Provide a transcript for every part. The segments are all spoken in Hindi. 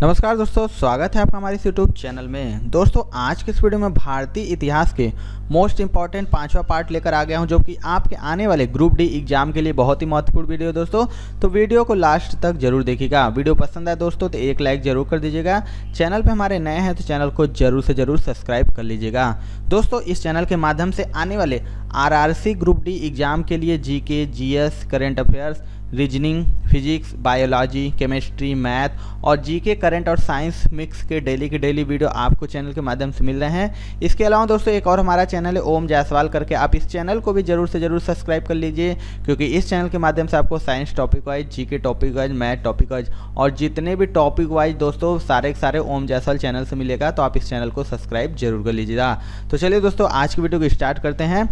नमस्कार दोस्तों, स्वागत है आपका हमारे इस यूट्यूब चैनल में। दोस्तों आज के इस वीडियो में भारतीय इतिहास के मोस्ट इंपॉर्टेंट 5वां पार्ट लेकर आ गया हूं, जो कि आपके आने वाले ग्रुप डी एग्जाम के लिए बहुत ही महत्वपूर्ण वीडियो है दोस्तों। तो वीडियो को लास्ट तक जरूर देखिएगा। वीडियो पसंद आए दोस्तों तो एक लाइक जरूर कर दीजिएगा। चैनल पर हमारे नए हैं तो चैनल को जरूर से जरूर सब्सक्राइब कर लीजिएगा। दोस्तों इस चैनल के माध्यम से आने वाले आरआरसी ग्रुप डी एग्जाम के लिए GK, GS, current affairs, reasoning, physics, biology, chemistry, math और जीके, करंट और साइंस मिक्स के डेली वीडियो आपको चैनल के माध्यम से मिल रहे हैं। इसके अलावा दोस्तों एक और हमारा चैनल है ओम जायसवाल करके, आप इस चैनल को भी जरूर से जरूर सब्सक्राइब कर लीजिए, क्योंकि इस चैनल के माध्यम से आपको science topic wise, GK topic wise, math topic wise और जितने भी टॉपिक वाइज दोस्तों सारे के सारे ओम जायसवाल चैनल से मिलेगा। तो आप इस चैनल को सब्सक्राइब जरूर कर लीजिएगा। तो चलिए दोस्तों आज की वीडियो को स्टार्ट करते हैं।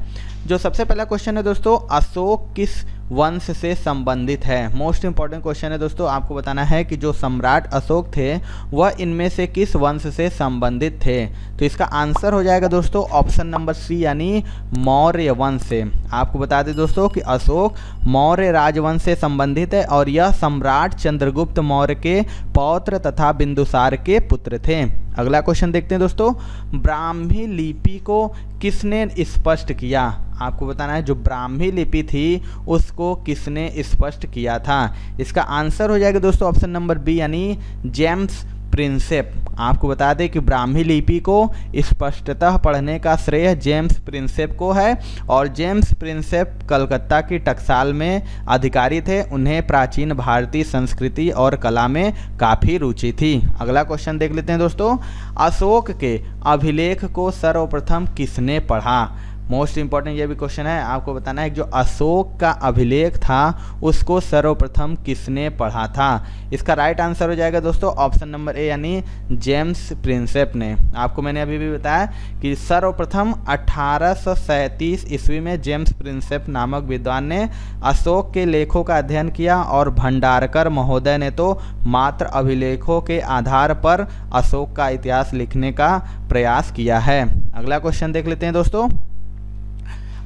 जो सबसे पहला क्वेश्चन है दोस्तों, अशोक किस वंश से संबंधित है। मोस्ट इंपॉर्टेंट क्वेश्चन है दोस्तों। आपको बताना है कि जो सम्राट अशोक थे वह इनमें से किस वंश से संबंधित थे। तो इसका आंसर हो जाएगा दोस्तों ऑप्शन नंबर सी, यानी मौर्य वंश से। आपको बता दें दोस्तों कि अशोक मौर्य राजवंश से संबंधित है और यह सम्राट चंद्रगुप्त मौर्य के पौत्र तथा बिंदुसार के पुत्र थे। अगला क्वेश्चन देखते हैं दोस्तों, ब्राह्मी लिपि को किसने स्पष्ट किया। आपको बताना है जो ब्राह्मी लिपि थी उसको किसने स्पष्ट किया था। इसका आंसर हो जाएगा दोस्तों ऑप्शन नंबर बी, यानी जेम्स प्रिंसेप। आपको बता दें कि ब्राह्मी लिपि को स्पष्टतः पढ़ने का श्रेय जेम्स प्रिंसेप को है और जेम्स प्रिंसेप कलकत्ता की टकसाल में अधिकारी थे। उन्हें प्राचीन भारतीय संस्कृति और कला में काफ़ी रुचि थी। अगला क्वेश्चन देख लेते हैं दोस्तों, अशोक के अभिलेख को सर्वप्रथम किसने पढ़ा। मोस्ट इंपॉर्टेंट ये भी क्वेश्चन है। आपको बताना है कि जो अशोक का अभिलेख था उसको सर्वप्रथम किसने पढ़ा था। इसका राइट आंसर हो जाएगा दोस्तों ऑप्शन नंबर ए, यानी जेम्स प्रिंसेप ने। आपको मैंने अभी भी बताया कि सर्वप्रथम 1837 ईस्वी में जेम्स प्रिंसेप नामक विद्वान ने अशोक के लेखों का अध्ययन किया और भंडारकर महोदय ने तो मात्र अभिलेखों के आधार पर अशोक का इतिहास लिखने का प्रयास किया है। अगला क्वेश्चन देख लेते हैं दोस्तों,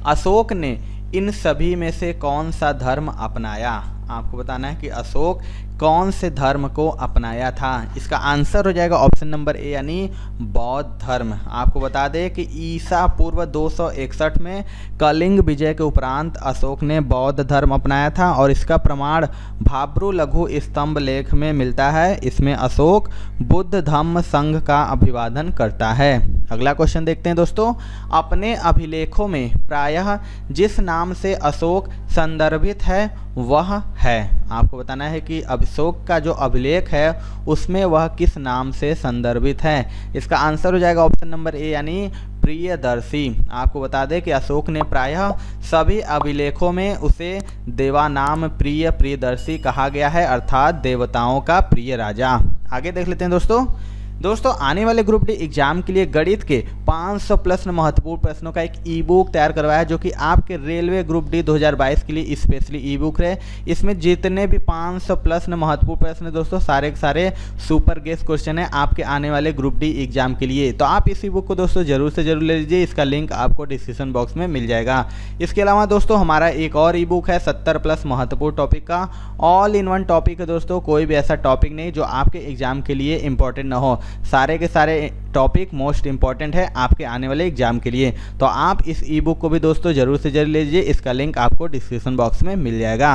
अशोक ने इन सभी में से कौन सा धर्म अपनाया। आपको बताना है कि अशोक कौन से धर्म को अपनाया था। इसका आंसर हो जाएगा ऑप्शन नंबर ए, यानी बौद्ध धर्म। आपको बता दें कि ईसा पूर्व 261 में कलिंग विजय के उपरांत अशोक ने बौद्ध धर्म अपनाया था और इसका प्रमाण भाब्रू लघु स्तंभ लेख में मिलता है। इसमें अशोक बुद्ध धम्म संघ का अभिवादन करता है। अगला क्वेश्चन देखते हैं दोस्तों, अपने अभिलेखों में प्रायः जिस नाम से अशोक संदर्भित है वह है। आपको बताना है कि अशोक का जो अभिलेख है उसमें वह किस नाम से संदर्भित है। इसका आंसर हो जाएगा ऑप्शन नंबर ए, यानी प्रियदर्शी। आपको बता दें कि अशोक ने प्रायः सभी अभिलेखों में उसे देवानाम प्रियदर्शी कहा गया है, अर्थात देवताओं का प्रिय राजा। आगे देख लेते हैं दोस्तों आने वाले ग्रुप डी एग्जाम के लिए गणित के 500 प्लस महत्वपूर्ण प्रश्नों का एक ई बुक तैयार करवाया है, जो कि आपके रेलवे ग्रुप डी 2022 के लिए स्पेशली ई बुक है। इसमें जितने भी 500 प्लस महत्वपूर्ण प्रश्न है दोस्तों सारे के सारे सुपर गेस्ट क्वेश्चन है आपके आने वाले ग्रुप डी एग्जाम के लिए। तो आप इस ई बुक को दोस्तों जरूर से जरूर ले लीजिए। इसका लिंक आपको डिस्क्रिप्शन बॉक्स में मिल जाएगा। इसके अलावा दोस्तों हमारा एक और ई बुक है 70 प्लस महत्वपूर्ण टॉपिक का। ऑल इन वन टॉपिक है दोस्तों, कोई भी ऐसा टॉपिक नहीं जो आपके एग्जाम के लिए इंपॉर्टेंट ना हो। सारे के सारे टॉपिक मोस्ट इंपॉर्टेंट है आपके आने वाले एग्जाम के लिए। तो आप इस ई बुक को भी दोस्तों जरूर से जरूर लीजिए। इसका लिंक आपको डिस्क्रिप्शन बॉक्स में मिल जाएगा।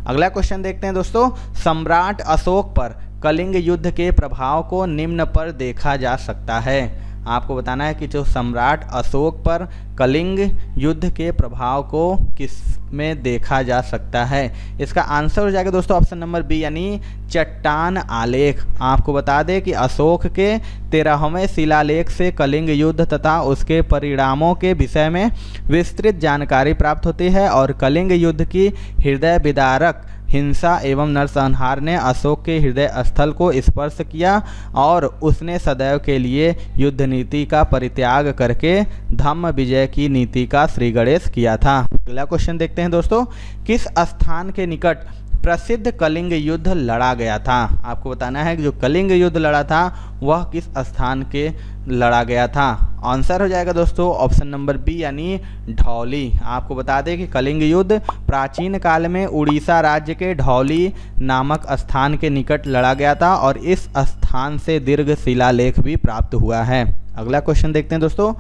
अगला क्वेश्चन देखते हैं दोस्तों, सम्राट अशोक पर कलिंग युद्ध के प्रभाव को निम्न पर देखा जा सकता है। आपको बताना है कि जो सम्राट अशोक पर कलिंग युद्ध के प्रभाव को किस में देखा जा सकता है। इसका आंसर हो जाएगा दोस्तों ऑप्शन नंबर बी, यानी चट्टान आलेख। आपको बता दें कि अशोक के 13वें शिलालेख से कलिंग युद्ध तथा उसके परिणामों के विषय में विस्तृत जानकारी प्राप्त होती है और कलिंग युद्ध की हृदय विदारक हिंसा एवं नरसंहार ने अशोक के हृदय स्थल को स्पर्श किया और उसने सदैव के लिए युद्ध नीति का परित्याग करके धम्म विजय की नीति का श्री गणेश किया था। अगला क्वेश्चन देखते हैं दोस्तों, किस स्थान के निकट प्रसिद्ध कलिंग युद्ध लड़ा गया था। आपको बताना है कि जो कलिंग युद्ध लड़ा था वह किस स्थान के लड़ा गया था। आंसर हो जाएगा दोस्तों ऑप्शन नंबर बी यानी धौली। आपको बता दें कि कलिंग युद्ध प्राचीन काल में उड़ीसा राज्य के धौली नामक स्थान के निकट लड़ा गया था और इस स्थान से दीर्घ शिलालेख भी प्राप्त हुआ है। अगला क्वेश्चन देखते हैं दोस्तों।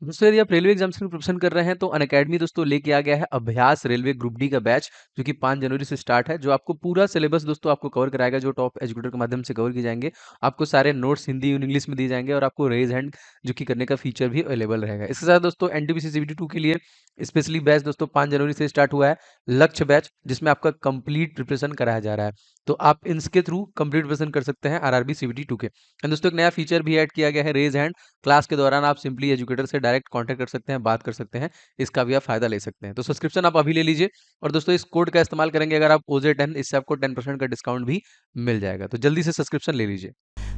यदि आप रेलवे एग्जाम्स की प्रिपरेशन कर रहे हैं तो अनअकैडमी दोस्तों लेके आ गया है अभ्यास रेलवे ग्रुप डी का बैच, जो कि 5 जनवरी से स्टार्ट है, जो आपको पूरा सिलेबस दोस्तों आपको कवर कराएगा, जो टॉप एजुकेटर के माध्यम से कवर किए जाएंगे। आपको सारे नोट्स हिंदी और इंग्लिश में दिए जाएंगे और आपको रेज हैंड जो कि करने का फीचर भी अवेलेबल रहेगा। इसके साथ दोस्तों एनटीपीसी सीबीटी 2 के लिए स्पेशली बैच दोस्तों 5 जनवरी से स्टार्ट हुआ है, लक्ष्य बैच, जिसमें आपका कंप्लीट प्रिपरेशन कराया जा रहा है। तो आप इसके थ्रू कंप्लीट प्रिपरेशन कर सकते हैं आरआरबी सीबीटी 2 के। एंड दोस्तों एक नया फीचर भी ऐड किया गया है, रेज हैंड। क्लास के दौरान आप सिंपली एजुकेटर से डायरेक्ट कांटेक्ट कर सकते हैं, बात कर सकते हैं, इसका भी आप फायदा ले सकते हैं। तो सब्सक्रिप्शन आप अभी ले लीजिए और दोस्तों इस कोड का इस्तेमाल करेंगे अगर आप OJ10, इससे आपको 10% का डिस्काउंट भी मिल जाएगा। तो जल्दी से सब्सक्रिप्शन ले लीजिए।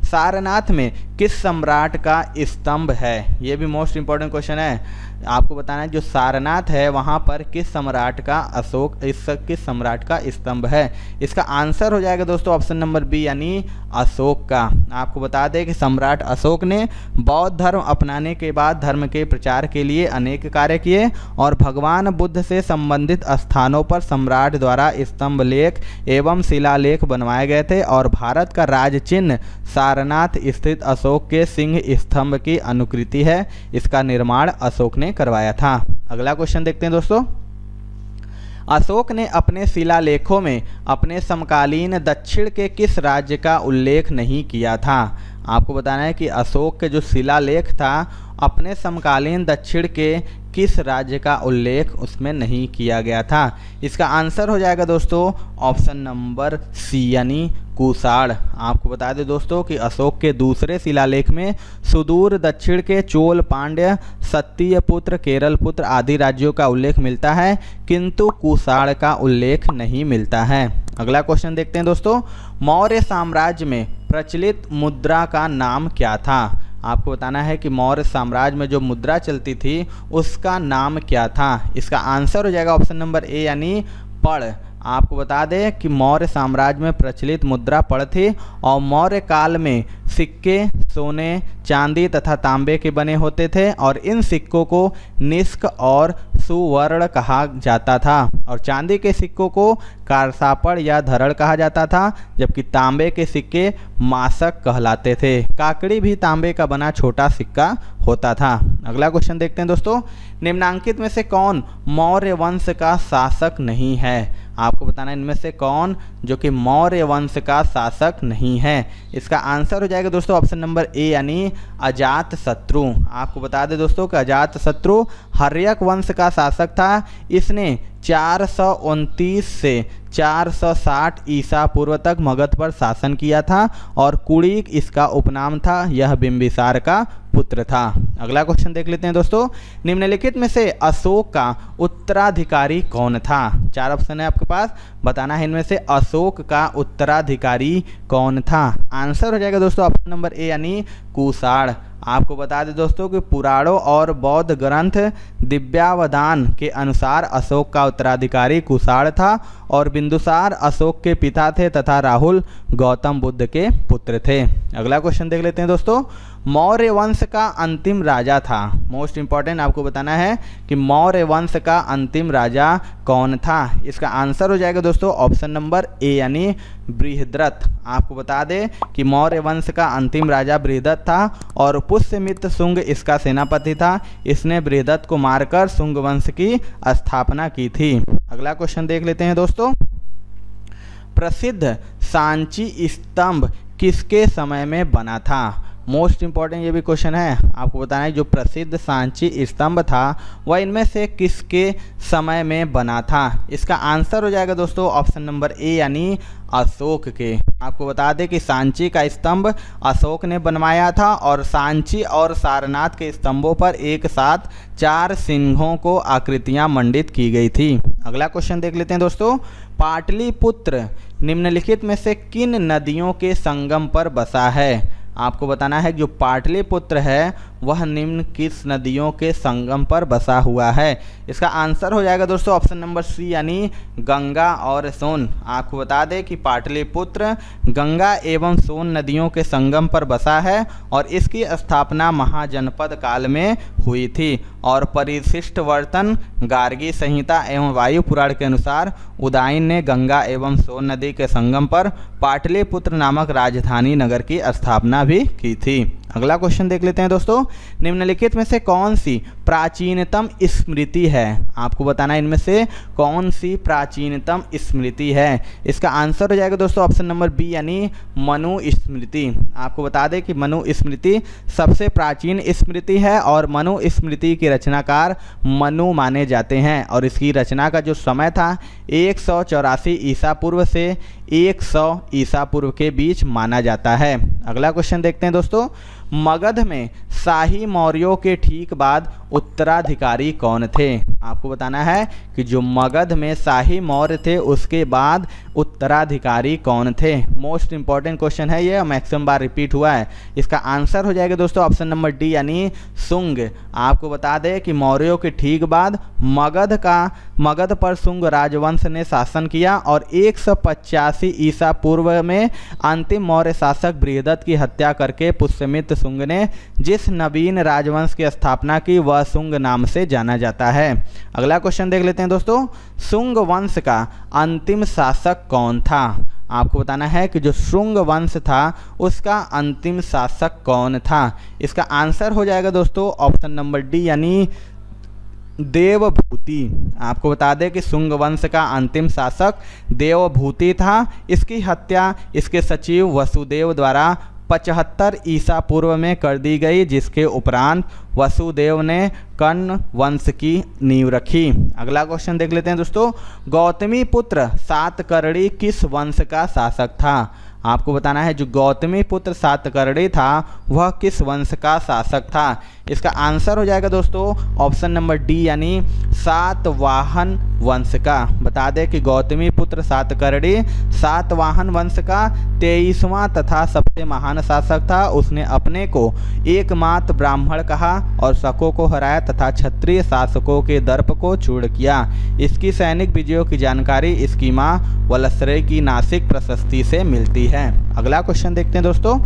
सारनाथ में किस सम्राट का स्तंभ है? ये भी मोस्ट इंपॉर्टेंट क्वेश्चन है। आपको बताना है जो सारनाथ है वहाँ पर किस सम्राट का किस सम्राट का स्तंभ है? इसका आंसर हो जाएगा दोस्तों ऑप्शन नंबर बी यानी अशोक का। आपको बता दें कि सम्राट अशोक ने बौद्ध धर्म अपनाने के बाद धर्म के प्रचार के लिए अनेक कार्य किए और भगवान बुद्ध से संबंधित स्थानों पर सम्राट द्वारा स्तंभ लेख एवं शिलालेख बनवाए गए थे और भारत का राज चिन्ह सारनाथ स्थित अशोक के सिंह स्तंभ की अनुकृति है। इसका निर्माण अशोक ने करवाया था। अगला क्वेश्चन देखते हैं दोस्तों। अशोक ने अपने शिलालेखों में अपने समकालीन दक्षिण के किस राज्य का उल्लेख नहीं किया था? आपको बताना है कि अशोक के जो शिलालेख था अपने समकालीन दक्षिण के किस राज्य का उल्लेख उसमें नहीं किया गया था? इसका आंसर हो जाएगा दोस्तों ऑप्शन नंबर सी यानी कुषाण। आपको बता दें दोस्तों कि अशोक के दूसरे शिलालेख में सुदूर दक्षिण के चोल, पांड्य, सत्यपुत्र, केरलपुत्र आदि राज्यों का उल्लेख मिलता है, किंतु कुषाण का उल्लेख नहीं मिलता है। अगला क्वेश्चन देखते हैं दोस्तों। मौर्य साम्राज्य में प्रचलित मुद्रा का नाम क्या था? आपको बताना है कि मौर्य साम्राज्य में जो मुद्रा चलती थी उसका नाम क्या था? इसका आंसर हो जाएगा ऑप्शन नंबर ए यानी पड़। आपको बता दें कि मौर्य साम्राज्य में प्रचलित मुद्रा पड़ थी और मौर्य काल में सिक्के सोने, चांदी तथा तांबे के बने होते थे और इन सिक्कों को निष्क और सुवर्ण कहा जाता था और चांदी के सिक्कों को कारसापड़ या धरड़ कहा जाता था, जबकि तांबे के सिक्के मासक कहलाते थे। काकड़ी भी तांबे का बना छोटा सिक्का होता था। अगला क्वेश्चन देखते हैं दोस्तों। निम्नांकित में से कौन मौर्य वंश का शासक नहीं है? आपको बताना है इनमें से कौन जो कि मौर्य वंश का शासक नहीं है? इसका आंसर हो जाएगा दोस्तों ऑप्शन नंबर ए यानी अजातशत्रु। आपको बता दें दोस्तों कि अजातशत्रु हर्यक वंश का शासक था। इसने 429 से 460 ईसा पूर्व तक मगध पर शासन किया था और कुड़िक इसका उपनाम था। यह बिंबिसार का पुत्र था। अगला क्वेश्चन देख लेते हैं दोस्तों। निम्नलिखित में से अशोक का उत्तराधिकारी कौन था? 4 ऑप्शन है आपके पास, बताना है इनमें से अशोक का उत्तराधिकारी कौन था? आंसर हो जाएगा दोस्तों ऑप्शन नंबर ए यानी कुषाण। आपको बता दें दोस्तों कि पुराणों और बौद्ध ग्रंथ दिव्यावदान के अनुसार अशोक का उत्तराधिकारी कुषाण था और बिंदुसार अशोक के पिता थे तथा राहुल गौतम बुद्ध के पुत्र थे। अगला क्वेश्चन देख लेते हैं दोस्तों। मौर्य वंश का अंतिम राजा था। मोस्ट इंपॉर्टेंट आपको बताना है कि मौर्य वंश का अंतिम राजा कौन था? इसका आंसर हो जाएगा दोस्तों ऑप्शन नंबर ए यानी बृहद्रथ। आपको बता दें कि मौर्य वंश का अंतिम राजा बृहद्रथ था और पुष्यमित्र शुंग इसका सेनापति था। इसने बृहद्रथ को मारकर शुंग वंश की स्थापना की थी। अगला क्वेश्चन देख लेते हैं दोस्तों। प्रसिद्ध सांची स्तंभ किसके समय में बना था? मोस्ट इंपॉर्टेंट ये भी क्वेश्चन है। आपको बताना है जो प्रसिद्ध सांची स्तंभ था वह इनमें से किसके समय में बना था? इसका आंसर हो जाएगा दोस्तों ऑप्शन नंबर ए यानी अशोक के। आपको बता दें कि सांची का स्तंभ अशोक ने बनवाया था और सांची और सारनाथ के स्तंभों पर एक साथ 4 सिंहों को आकृतियां मंडित की गई थी। अगला क्वेश्चन देख लेते हैं दोस्तों। पाटलिपुत्र निम्नलिखित में से किन नदियों के संगम पर बसा है? आपको बताना है जो पाटलिपुत्र है वह निम्न किस नदियों के संगम पर बसा हुआ है। इसका आंसर हो जाएगा दोस्तों ऑप्शन नंबर सी यानी गंगा और सोन। आपको बता दें कि पाटलिपुत्र गंगा एवं सोन नदियों के संगम पर बसा है और इसकी स्थापना महाजनपद काल में हुई थी और परिशिष्ट वर्तन गार्गी संहिता एवं वायु पुराण के अनुसार उदयन ने गंगा एवं सोन नदी के संगम पर पाटलिपुत्र नामक राजधानी नगर की स्थापना भी की थी। अगला क्वेश्चन देख लेते हैं दोस्तों, निम्नलिखित में से कौन सी प्राचीनतम स्मृति है। आपको बताना है इनमें से कौन सी प्राचीनतम स्मृति है। इसका आंसर हो जाएगा दोस्तों ऑप्शन नंबर बी यानी मनु स्मृति। आपको बता दें कि मनु स्मृति सबसे प्राचीन स्मृति है और मनु स्मृति के रचनाकार मनु माने जाते हैं और इसकी रचना का जो समय था 184 ईसा पूर्व से 100 ईसा पूर्व के बीच माना जाता है। अगला क्वेश्चन देखते हैं दोस्तों, मगध में शाही मौर्यों के ठीक बाद उत्तराधिकारी कौन थे। आपको बताना है कि जो मगध में शाही मौर्य थे उसके बाद उत्तराधिकारी कौन थे। मोस्ट इंपॉर्टेंट क्वेश्चन है ये, मैक्सिमम बार रिपीट हुआ है। इसका आंसर हो जाएगा दोस्तों ऑप्शन नंबर डी यानी शुंग। आपको बता दें कि मौर्यों के ठीक बाद मगध पर शुंग राजवंश ने शासन किया और 185 ईसा पूर्व में अंतिम मौर्य शासक बृहदत्त की हत्या करके पुष्यमित्र शुंग ने जिस नवीन राजवंश की स्थापना की वह शुंग नाम से जाना जाता है। अगला क्वेश्चन देख लेते हैं दोस्तों, शुंग वंश का अंतिम शासक कौन था। आपको बताना है कि जो शुंग वंश था उसका अंतिम शासक कौन था। इसका आंसर हो जाएगा दोस्तों ऑप्शन नंबर डी यानी देवभूति। आपको बता दें कि शुंग वंश का अंतिम शासक देवभूति था। इसकी हत्या इसके सचिव वसुदेव द्वारा 75 ईसा पूर्व में कर दी गई, जिसके उपरांत वसुदेव ने कर्ण वंश की नींव रखी। अगला क्वेश्चन देख लेते हैं दोस्तों, गौतमी पुत्र सातकर्णी किस वंश का शासक था। आपको बताना है जो गौतमी पुत्र सातकर्णी था वह किस वंश का शासक था। इसका आंसर हो जाएगा दोस्तों ऑप्शन नंबर डी यानी सातवाहन वंश का। बता दें कि गौतमी पुत्र सातकर्णी सातवाहन वंश का 23वां तथा सबसे महान शासक था। उसने अपने को एकमात्र ब्राह्मण कहा और शकों को हराया तथा क्षत्रिय शासकों के दर्प को चूर्ण किया। इसकी सैनिक विजयों की जानकारी इसकी मां वलसरे की नासिक प्रशस्ति से मिलती है। अगला क्वेश्चन देखते हैं दोस्तों,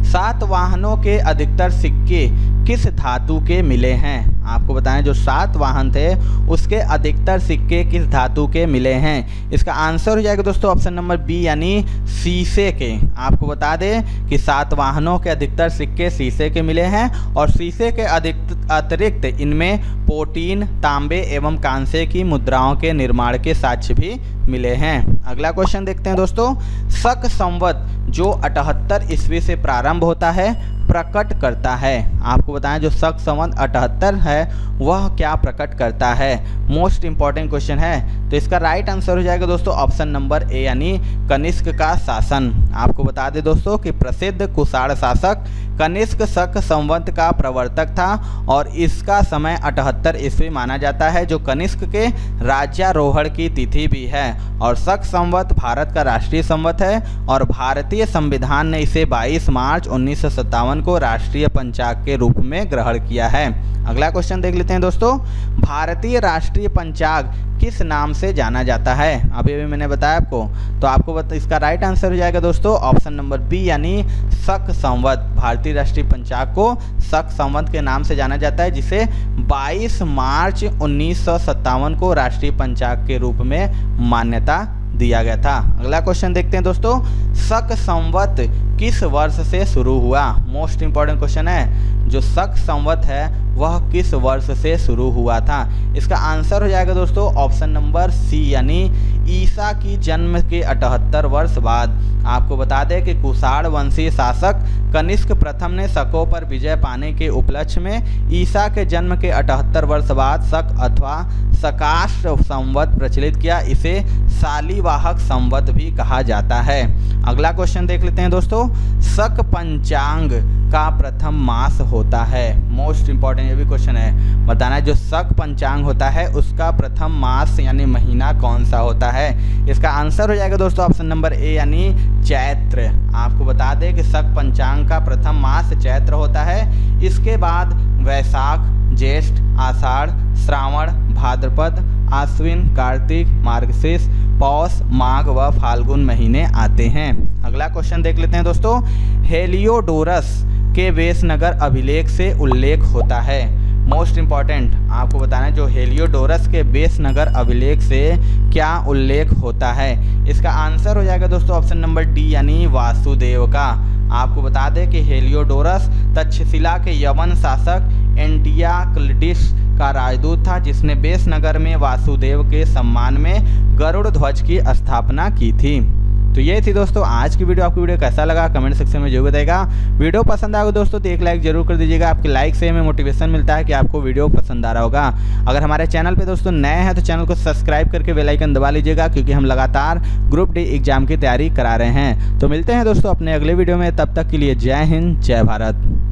सातवाहनों के अधिकतर सिक्के किस धातु के मिले हैं। आपको बताएं जो सातवाहन थे उसके अधिकतर सिक्के किस धातु के मिले हैं। इसका आंसर हो जाएगा दोस्तों ऑप्शन नंबर बी यानी शीशे के। आपको बता दें कि सातवाहनों के अधिकतर सिक्के शीशे के मिले हैं और शीशे के अतिरिक्त इनमें प्रोटीन तांबे एवं कांसे की मुद्राओं के निर्माण के साक्ष्य भी मिले हैं। अगला क्वेश्चन देखते हैं दोस्तों, शक संवत जो 78 ईस्वी से प्रारंभ होता है प्रकट करता है। आपको बताएं जो शक संवत 78 है वह क्या प्रकट करता है। मोस्ट इंपॉर्टेंट क्वेश्चन है, तो इसका राइट आंसर हो जाएगा दोस्तों ऑप्शन नंबर ए यानी कनिष्क का शासन। आपको बता दें दोस्तों कि प्रसिद्ध कुषाण शासक कनिष्क शक संवत का प्रवर्तक था और इसका समय 78 ईस्वी माना जाता है, जो कनिष्क के राज्यारोहण की तिथि भी है। और शक संवत भारत का राष्ट्रीय संवत है और भारतीय संविधान ने इसे 22 मार्च 1957 को राष्ट्रीय पंचांग के रूप में ग्रहण किया है। अगला क्वेश्चन देख लेते हैं दोस्तों, भारतीय राष्ट्रीय पंचांग किस नाम से जाना जाता है। अभी भी मैंने बताया आपको, तो आपको इसका राइट आंसर हो जाएगा दोस्तों ऑप्शन नंबर बी यानी शक संवत। भारतीय राष्ट्रीय पंचांग को शक संवत के नाम से जाना जाता है, जिसे 22 मार्च 1957 को राष्ट्रीय पंचांग के रूप में मान्यता दिया गया था। अगला क्वेश्चन देखते हैं दोस्तों, शक संवत किस वर्ष से शुरू हुआ। मोस्ट इंपॉर्टेंट क्वेश्चन है, जो शक संवत है वह किस वर्ष से शुरू हुआ था। इसका आंसर हो जाएगा दोस्तों ऑप्शन नंबर सी यानी ईसा की जन्म के 78 वर्ष बाद। आपको बता दें कि कुषाण वंशीय शासक कनिष्क प्रथम ने शकों पर विजय पाने के उपलक्ष्य में ईसा के जन्म के 78 वर्ष बाद शक अथवा शकाष्ट संवत प्रचलित किया। इसे शालिवाहक संवत भी कहा जाता है। अगला क्वेश्चन देख लेते हैं दोस्तों, शक पंचांग का प्रथम मास होता है? मोस्ट इंपॉर्टेंट ये भी क्वेश्चन है, बताना है जो शक पंचांग होता है उसका प्रथम मास यानी महीना कौन सा होता है? इसका आंसर हो जाएगा दोस्तों ऑप्शन नंबर ए यानी चैत्र। आपको बता दें कि शक पंचांग का प्रथम मास चैत्र होता है। इसके बाद वैशाख, ज्येष्ठ, आषाढ़, श्रावण, भाद्रपद, आश्विन, कार्तिक, मार्गशीर्ष, पौष, माघ व फाल्गुन महीने आते हैं। अगला क्वेश्चन देख लेते हैं दोस्तों। हेलियोडोरस के वेशनगर अभिलेख से उल्लेख होता है? मोस्ट इंपॉर्टेंट आपको बताना है जो हेलियोडोरस के वेशनगर अभिलेख से क्या उल्लेख होता है? इसका आंसर हो जाएगा दोस्तों ऑप्शन नंबर डी यानी वासुदेव का। आपको बता दें कि हेलियोडोरस तक्षशिला के यवन शासक एंटियाक्लिटिस का राजदूत था, जिसने वेशनगर में वासुदेव के सम्मान में गरुड़ ध्वज की स्थापना की थी। तो ये थी दोस्तों आज की वीडियो। आपको वीडियो कैसा लगा कमेंट सेक्शन में जरूर बताइएगा। वीडियो पसंद आएगा दोस्तों तो एक लाइक जरूर कर दीजिएगा। आपके लाइक से हमें मोटिवेशन मिलता है कि आपको वीडियो पसंद आ रहा होगा। अगर हमारे चैनल पे दोस्तों नए हैं तो चैनल को सब्सक्राइब करके बेल आइकन दबा लीजिएगा, क्योंकि हम लगातार ग्रुप डी एग्जाम की तैयारी करा रहे हैं। तो मिलते हैं दोस्तों अपने अगले वीडियो में, तब तक के लिए जय हिंद, जय भारत।